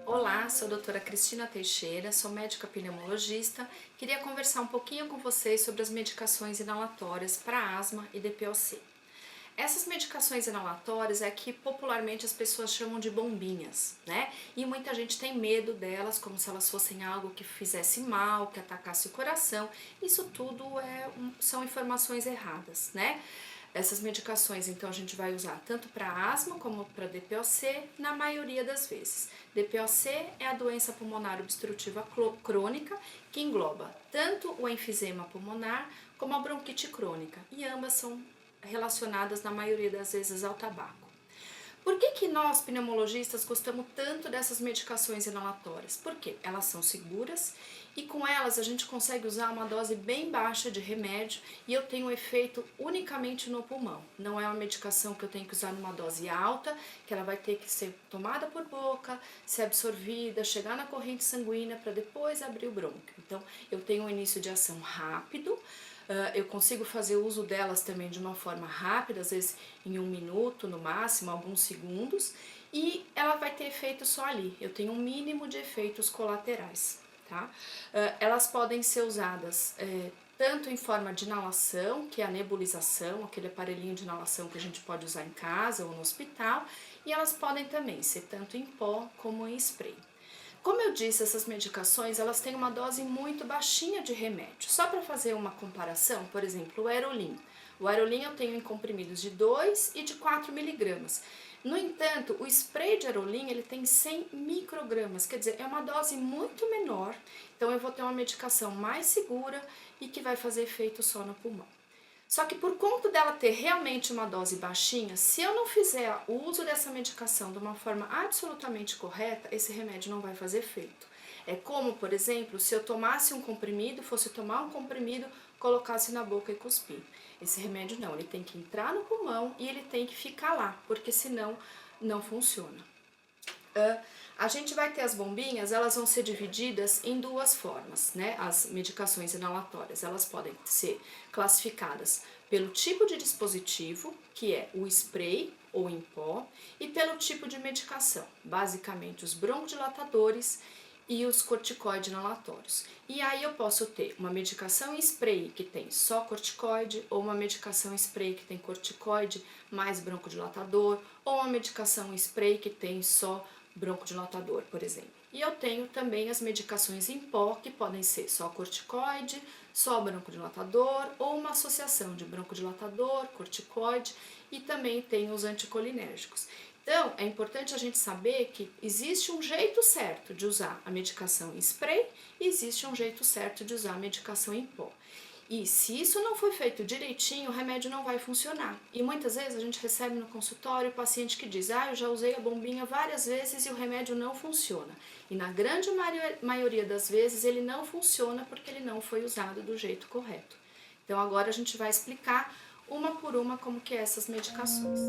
Olá, sou a doutora Cristina Teixeira, sou médica pneumologista. Queria conversar um pouquinho com vocês sobre as medicações inalatórias para asma e DPOC. Essas medicações inalatórias é que popularmente as pessoas chamam de bombinhas, né? E muita gente tem medo delas, como se elas fossem algo que fizesse mal, que atacasse o coração. Isso tudo são informações erradas, né? Essas medicações, então, a gente vai usar tanto para asma como para DPOC, na maioria das vezes. DPOC é a doença pulmonar obstrutiva crônica, que engloba tanto o enfisema pulmonar como a bronquite crônica, e ambas são relacionadas, na maioria das vezes, ao tabaco. Por que nós, pneumologistas, gostamos tanto dessas medicações inalatórias? Porque elas são seguras e com elas a gente consegue usar uma dose bem baixa de remédio e eu tenho efeito unicamente no pulmão. Não é uma medicação que eu tenho que usar numa dose alta, que ela vai ter que ser tomada por boca, ser absorvida, chegar na corrente sanguínea para depois abrir o brônquio. Então, eu tenho um início de ação rápido. Eu consigo fazer uso delas também de uma forma rápida, às vezes em 1 minuto no máximo, alguns segundos, e ela vai ter efeito só ali. Eu tenho um mínimo de efeitos colaterais, tá? Elas podem ser usadas tanto em forma de inalação, que é a nebulização, aquele aparelhinho de inalação que a gente pode usar em casa ou no hospital, e elas podem também ser tanto em pó como em spray. Como eu disse, essas medicações elas têm uma dose muito baixinha de remédio. Só para fazer uma comparação, por exemplo, o Aerolin. O Aerolin eu tenho em comprimidos de 2 e de 4 miligramas. No entanto, o spray de Aerolin ele tem 100 microgramas, quer dizer, é uma dose muito menor. Então eu vou ter uma medicação mais segura e que vai fazer efeito só no pulmão. Só que por conta dela ter realmente uma dose baixinha, se eu não fizer o uso dessa medicação de uma forma absolutamente correta, esse remédio não vai fazer efeito. É como, por exemplo, se eu tomasse um comprimido, fosse tomar um comprimido, colocasse na boca e cuspir. Esse remédio não, ele tem que entrar no pulmão e ele tem que ficar lá, porque senão não funciona. A gente vai ter as bombinhas, elas vão ser divididas em duas formas, né? As medicações inalatórias, elas podem ser classificadas pelo tipo de dispositivo, que é o spray ou em pó, e pelo tipo de medicação, basicamente os broncodilatadores e os corticoides inalatórios. E aí eu posso ter uma medicação em spray que tem só corticoide, ou uma medicação em spray que tem corticoide mais broncodilatador, ou uma medicação em spray que tem só broncodilatador, por exemplo. E eu tenho também as medicações em pó, que podem ser só corticoide, só broncodilatador, ou uma associação de broncodilatador, corticoide, e também tem os anticolinérgicos. Então, é importante a gente saber que existe um jeito certo de usar a medicação em spray e existe um jeito certo de usar a medicação em pó. E se isso não foi feito direitinho, o remédio não vai funcionar. E muitas vezes a gente recebe no consultório o paciente que diz: eu já usei a bombinha várias vezes e o remédio não funciona. E na grande maioria das vezes ele não funciona porque ele não foi usado do jeito correto. Então agora a gente vai explicar uma por uma como que é essas medicações.